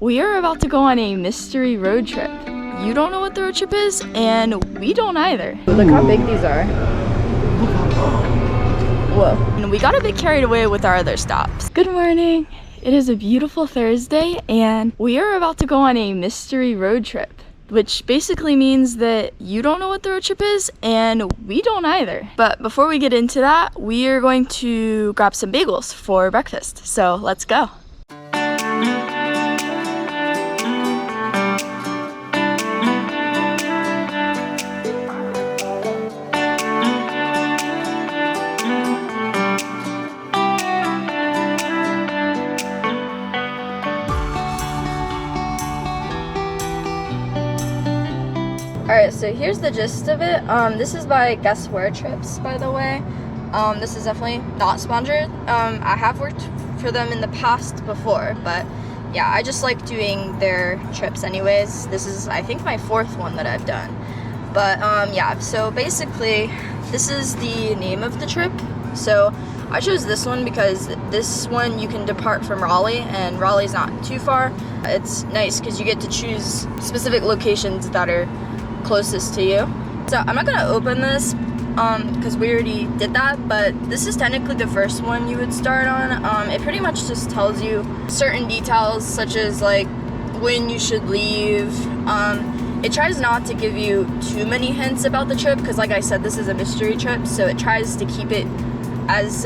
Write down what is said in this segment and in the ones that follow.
We are about to go on a mystery road trip. You don't know what the road trip is, and we don't either. Look how big these are. Whoa. And we got a bit carried away with our other stops. Good morning. It is a beautiful Thursday, and we are about to go on a mystery road trip, which basically means that you don't know what the road trip is, and we don't either. But before we get into that, we are going to grab some bagels for breakfast. So let's go. Alright, so here's the gist of it. This is by Guess Where Trips, by the way. This is definitely not sponsored. I have worked for them in the past before, but yeah, I just like doing their trips anyways. This is, I think, my 4th one that I've done. But yeah, so basically, this is the name of the trip. So I chose this one because this one you can depart from Raleigh, and Raleigh's not too far. It's nice because you get to choose specific locations that are closest to you. So I'm not gonna open this because we already did that, but this is technically the first one you would start on. It pretty much just tells you certain details, such as like when you should leave. It tries not to give you too many hints about the trip because, like I said, this is a mystery trip, so it tries to keep it as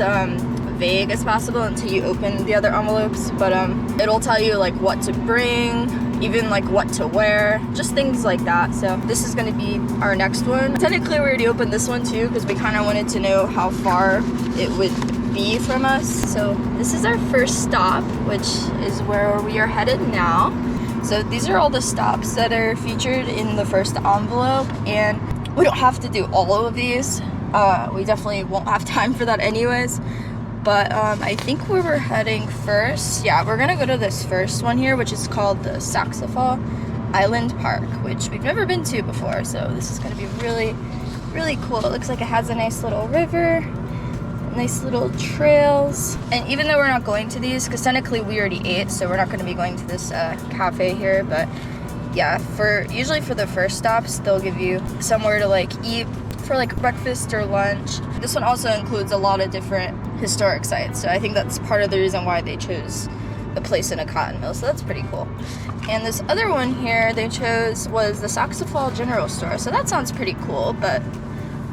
vague as possible until you open the other envelopes. But it'll tell you like what to bring, even like what to wear, just things like that. So this is going to be our next one. Technically we already opened this one too because we kind of wanted to know how far it would be from us. So this is our first stop, which is where we are headed now. So these are all the stops that are featured in the first envelope, and we don't have to do all of these. We definitely won't have time for that anyways. But I think where we're heading first, yeah, we're gonna go to this first one here, which is called the Saxaphal Island Park, which we've never been to before. So this is gonna be really, really cool. It looks like it has a nice little river, nice little trails. And even though we're not going to these, because technically we already ate, so we're not gonna be going to this cafe here, but yeah, usually for the first stops, they'll give you somewhere to like eat for like breakfast or lunch. This one also includes a lot of different historic sites, so I think that's part of the reason why they chose the place in a cotton mill, so that's pretty cool. And this other one here they chose was the Saxaphal General Store, so that sounds pretty cool. But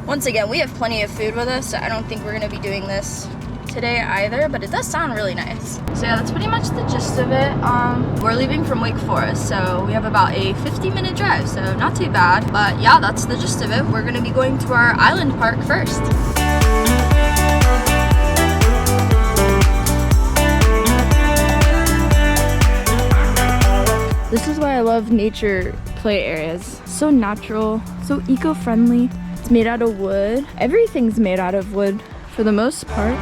once again, we have plenty of food with us, so I don't think we're going to be doing this today either, but it does sound really nice. So yeah, that's pretty much the gist of it. We're leaving from Wake Forest, so we have about a 50-minute drive, so not too bad. But yeah, that's the gist of it. We're going to be going to our island park first. This is why I love nature play areas. So natural, so eco-friendly. It's made out of wood. Everything's made out of wood for the most part.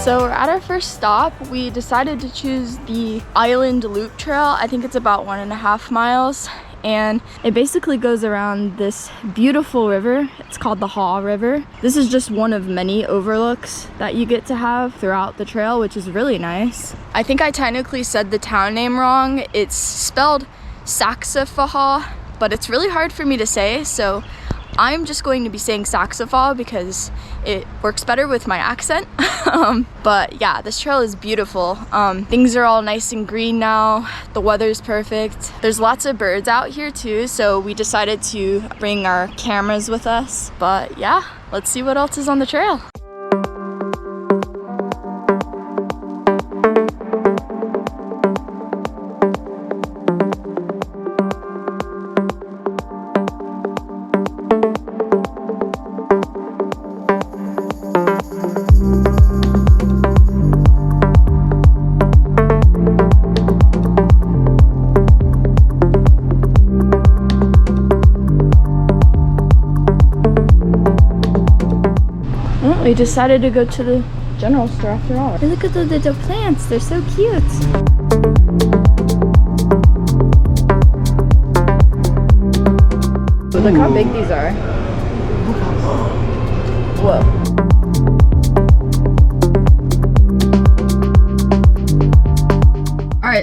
So we're at our first stop. We decided to choose the Island Loop Trail. I think it's about 1.5 miles. And it basically goes around this beautiful river. It's called the Haw River. This is just one of many overlooks that you get to have throughout the trail, which is really nice. I think I technically said the town name wrong. It's spelled Saxaphal, but it's really hard for me to say, so I'm just going to be saying Saxaphal because it works better with my accent. But yeah, this trail is beautiful. Things are all nice and green now. The weather's perfect. There's lots of birds out here too, so we decided to bring our cameras with us. But yeah, let's see what else is on the trail. We decided to go to the general store after all. Hey, look at the plants, they're so cute. Look how big these are.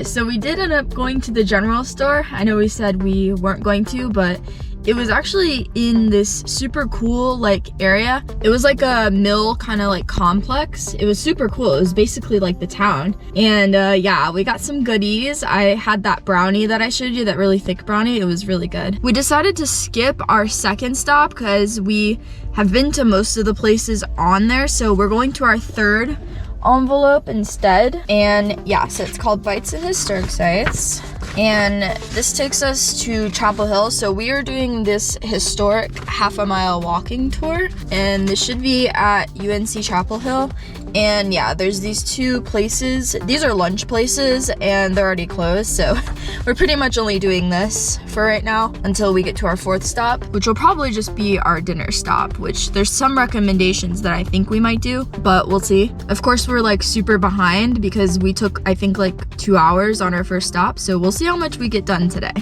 so we did end up going to the general store. I know we said we weren't going to, but it was actually in this super cool like area. It was like a mill kind of like complex. It was super cool. It was basically like the town. And yeah, we got some goodies. I had that brownie that I showed you, that really thick brownie. It was really good. We decided to skip our second stop because we have been to most of the places on there. So we're going to our third envelope instead. And yeah, so it's called Bites and Historic Sites. And this takes us to Chapel Hill. So we are doing this historic half-a-mile walking tour, and this should be at UNC Chapel Hill. And yeah, there's these two places. These are lunch places and they're already closed, so we're pretty much only doing this for right now until we get to our fourth stop, which will probably just be our dinner stop, which there's some recommendations that I think we might do, but we'll see. Of course, we're like super behind because we took, I think, like 2 hours on our first stop, so we'll see how much we get done today.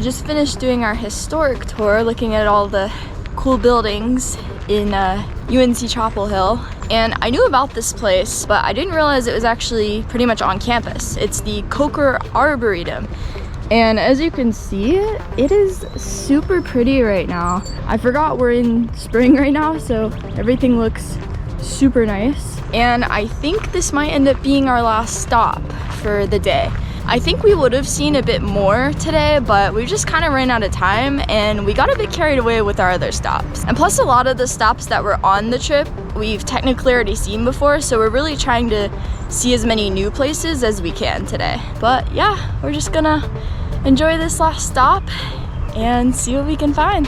Just finished doing our historic tour, looking at all the cool buildings in UNC Chapel Hill. And I knew about this place, but I didn't realize it was actually pretty much on campus. It's the Coker Arboretum. And as you can see, it is super pretty right now. I forgot we're in spring right now, so everything looks super nice. And I think this might end up being our last stop for the day. I think we would have seen a bit more today, but we just kind of ran out of time and we got a bit carried away with our other stops. And plus, a lot of the stops that were on the trip, we've technically already seen before, so we're really trying to see as many new places as we can today. But yeah, we're just gonna enjoy this last stop and see what we can find.